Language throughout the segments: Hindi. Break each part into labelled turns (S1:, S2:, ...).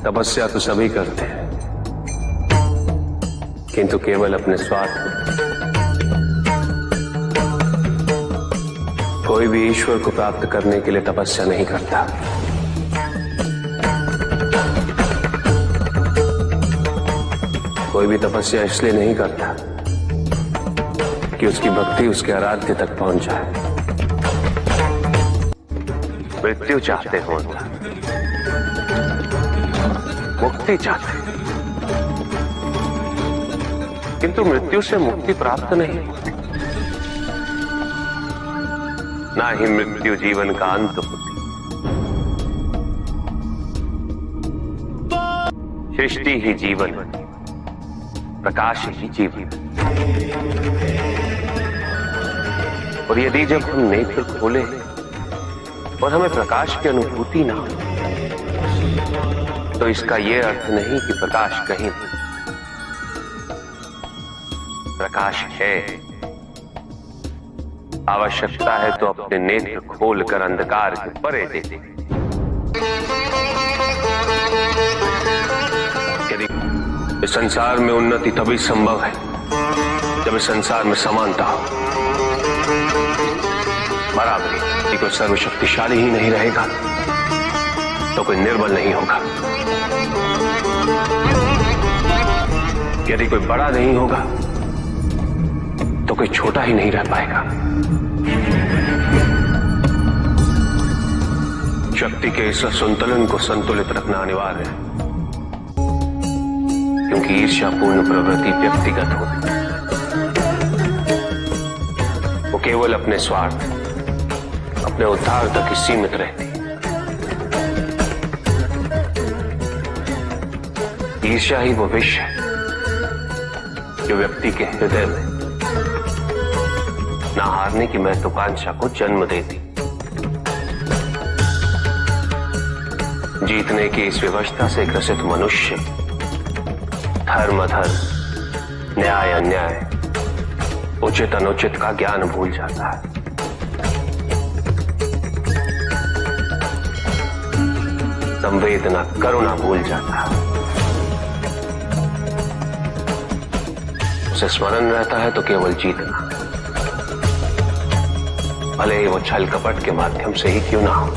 S1: तपस्या तो सभी करते हैं, किंतु केवल अपने स्वार्थ में। कोई भी ईश्वर को प्राप्त करने के लिए तपस्या नहीं करता। कोई भी तपस्या इसलिए नहीं करता कि उसकी भक्ति उसके आराध्य तक पहुंच जाए। मृत्यु चाहते हो, मुक्ति चाहते, किंतु मृत्यु से मुक्ति प्राप्त नहीं होती। ना ही मृत्यु जीवन का अंत होती। सृष्टि ही जीवन, प्रकाश ही जीवन। और यदि जब हम नेत्र खोले और हमें प्रकाश की अनुभूति ना हो, तो इसका यह अर्थ नहीं कि प्रकाश कहीं नहीं। प्रकाश है। आवश्यकता है तो अपने नेत्र खोलकर अंधकार के परे दे दे। यदि इस संसार में उन्नति तभी संभव है जब इस संसार में समानता हो, बराबरी। यदि कोई सर्वशक्तिशाली ही नहीं रहेगा तो कोई निर्बल नहीं होगा। यदि कोई बड़ा नहीं होगा तो कोई छोटा ही नहीं रह पाएगा। शक्ति के इस संतुलन को संतुलित रखना अनिवार्य है, क्योंकि ईर्ष्यापूर्ण प्रवृत्ति व्यक्तिगत होती है। वो केवल अपने स्वार्थ, अपने उद्धार तक ही सीमित रहती है। ईर्ष्या ही वो विष है जो व्यक्ति के हृदय में ना हारने की महत्वाकांक्षा को जन्म देती। जीतने की इस व्यवस्था से ग्रसित मनुष्य धर्म अधर्म, न्याय अन्याय, उचित अनुचित का ज्ञान भूल जाता है। संवेदना करुणा भूल जाता है। उसे स्मरण रहता है तो केवल जीतना, भले ही वो छल कपट के माध्यम से ही क्यों ना हो।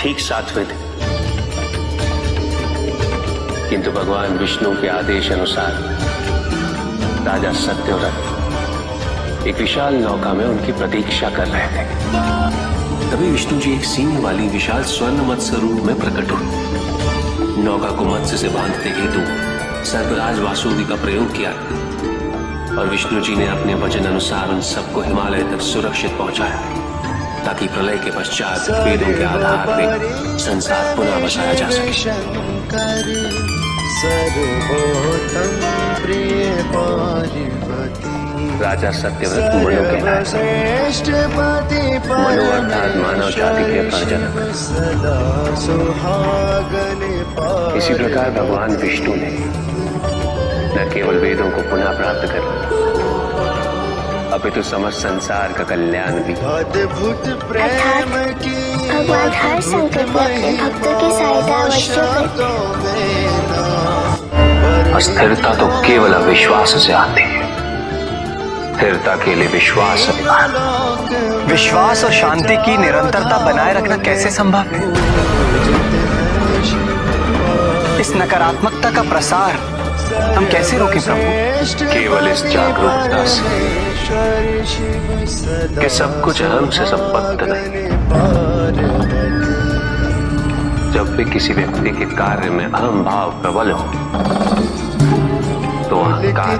S1: ठीक 7वें दिन। किंतु भगवान विष्णु के आदेश अनुसार राजा सत्यव्रत एक विशाल नौका में उनकी प्रतीक्षा कर रहे थे। तभी विष्णु जी एक सींग वाली विशाल स्वर्ण मत्स्य रूप में प्रकट हुए। नौका को मत्स्य से बांधते हेतु सर्पराज वासुकी का प्रयोग किया और विष्णु जी ने अपने वचन अनुसार उन सबको हिमालय तक सुरक्षित पहुंचाया, ताकि प्रलय के पश्चात वेदों के आधार पर संसार पुनः बसाया जा सके। राजा सत्यव्रत मनु कहलाए। मनु अर्थात मानव जाति के प्रजनक। इसी प्रकार भगवान विष्णु ने न केवल वेदों को पुनः प्राप्त कर अपितु समस्त संसार का कल्याण भी।
S2: अर्थात भगवान हर संकट में अपने भक्तों की सहायता अवश्य करते हैं।
S1: अस्थिरता तो केवल अविश्वास से आती है। स्थिरता के लिए विश्वास अनिवार्य।
S3: विश्वास और शांति की निरंतरता बनाए रखना कैसे संभव है? इस नकारात्मकता का प्रसार हम कैसे रोकें प्रभु?
S1: केवल इस जागरूकता से कि सब कुछ अहम से संबद्ध नहीं। जब भी किसी व्यक्ति के कार्य में अहम भाव प्रबल हो तो अहंकार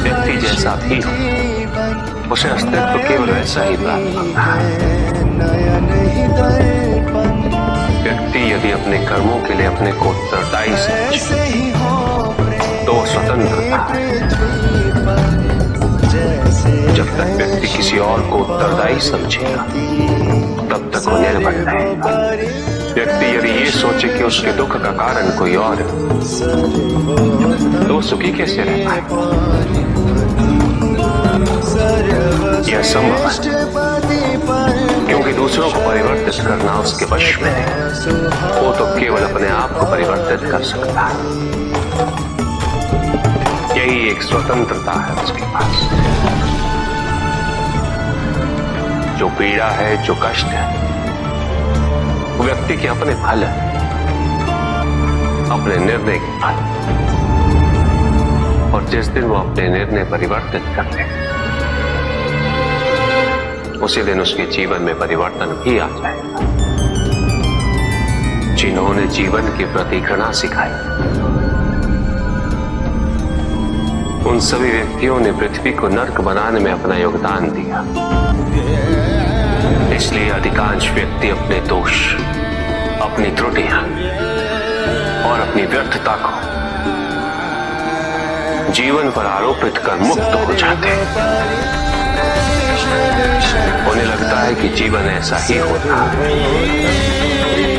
S1: व्यक्ति जैसा भी हो उसे अस्तित्व केवल वैसा ही प्राप्त होता है। व्यक्ति यदि अपने कर्मों के लिए अपने को उत्तरदायी समझे तो स्वतंत्र था। जब तक व्यक्ति किसी और को उत्तरदायी समझेगा तब तक वो निर्भर रहेगा। व्यक्ति यदि ये सोचे कि उसके दुख का कारण कोई और है तो सुखी कैसे रह पाए? यह संभव है क्योंकि दूसरों को परिवर्तित करना उसके वश में है। वो तो केवल अपने आप को परिवर्तित कर सकता है। यही एक स्वतंत्रता है उसके पास। जो पीड़ा है, जो कष्ट है, वो व्यक्ति के अपने फल है, अपने निर्णय के फल। और जिस दिन वो अपने निर्णय परिवर्तित कर ले उसी दिन उसके जीवन में परिवर्तन भी आ जाएगा। जिन्होंने जीवन के प्रति घृणा सिखाई उन सभी व्यक्तियों ने पृथ्वी को नर्क बनाने में अपना योगदान दिया। इसलिए अधिकांश व्यक्ति अपने दोष, अपनी त्रुटियां और अपनी व्यर्थता को जीवन पर आरोपित कर मुक्त हो जाते हैं। उन्हें लगता है कि जीवन ऐसा ही होता है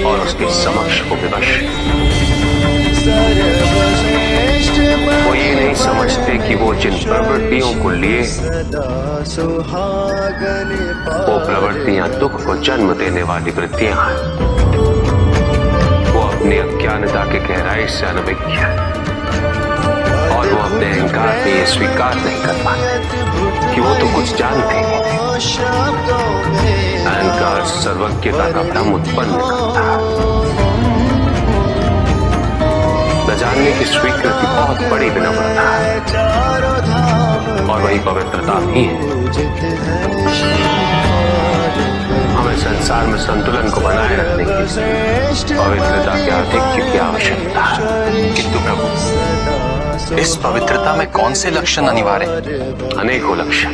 S1: और उसके समक्ष वो विवश। वो ये नहीं समझते कि वो जिन प्रवृत्तियों को लिए वो प्रवृत्तियां दुख को जन्म देने वाली वृत्तियां हैं। वो अपनी अज्ञानता के गहराई से अनभिज्ञ है और वो अपने अहंकार में ये स्वीकार नहीं कर पाते कि वो तो कुछ जानते हैं। अहंकार सर्वज्ञता का भ्रम उत्पन्न करता है। न जानने की स्वीकृति बहुत बड़ी विनम्रता है और वही पवित्रता भी है। हमें संसार में संतुलन को बनाए रखने के लिए पवित्रता के आधिक्य की आवश्यकता है। किंतु प्रभु,
S3: इस पवित्रता में कौन से लक्षण अनिवार्य हैं?
S1: अनेकों लक्षण,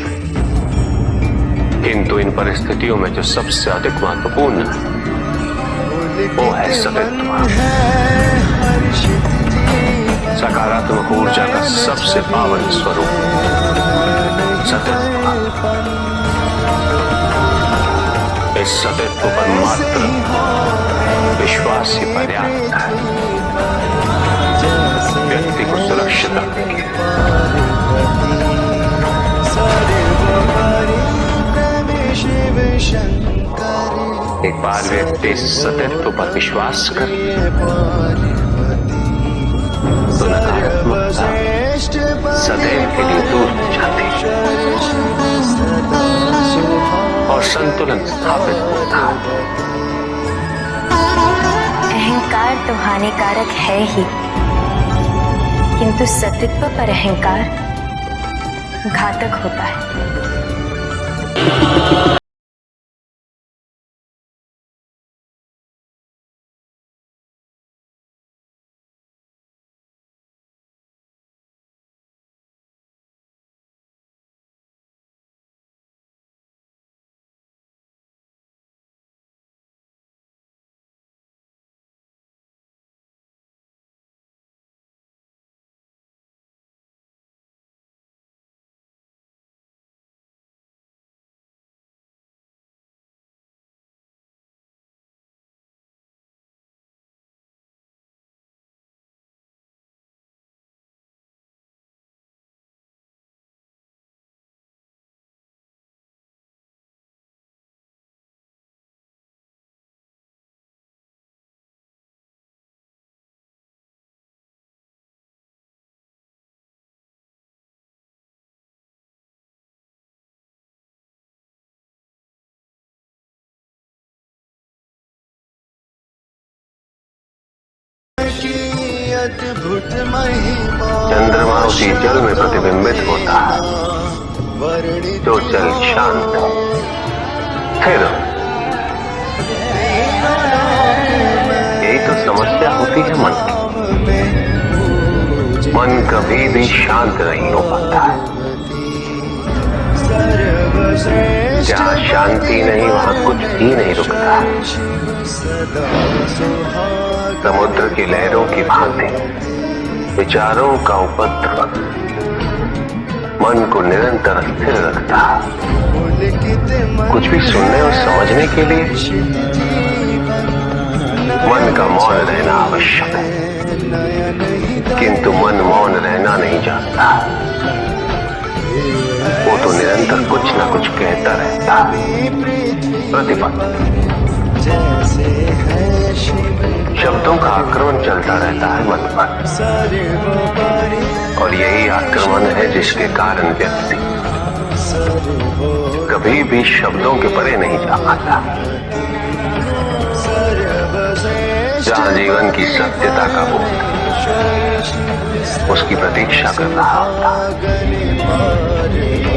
S1: किंतु इन परिस्थितियों में जो सबसे अधिक महत्वपूर्ण है वो है सतत्व। सकारात्मक ऊर्जा का सबसे पावन स्वरूप सतत्व। इस सतत्व पर मात्र विश्वास ही पर्याप्त है व्यक्ति को सुरक्षित रखने के लिए। एक बार व्यक्ति सतत्व पर विश्वास कर तो नकारात्मकता सदैव के लिए दूर हो जाती है। और संतुलन स्थापित होता है।
S4: अहंकार तो हानिकारक है ही, किंतु सतीत्व पर अहंकार घातक होता है।
S1: चंद्रमा उसी जल में प्रतिबिंबित होता है जो जल शांत है। फिर यही तो समस्या होती है मन की। मन कभी भी शांत नहीं हो पाता है। जहाँ शांति नहीं वहाँ कुछ भी नहीं रुकता। समुद्र की लहरों की भांति विचारों का उपद्रव मन को निरंतर स्थिर रखता। कुछ भी सुनने और समझने के लिए मन का मौन रहना आवश्यक है, किंतु मन मौन रहना नहीं जानता। वो तो निरंतर कुछ ना कुछ कहता रहता। प्रतिपद शब्दों का आक्रमण चलता रहता है मन पर, और यही आक्रमण है जिसके कारण व्यक्ति कभी भी शब्दों के परे नहीं जा पाता। जहाँ जीवन की सत्यता का बोध उसकी प्रतीक्षा कर रहा होता।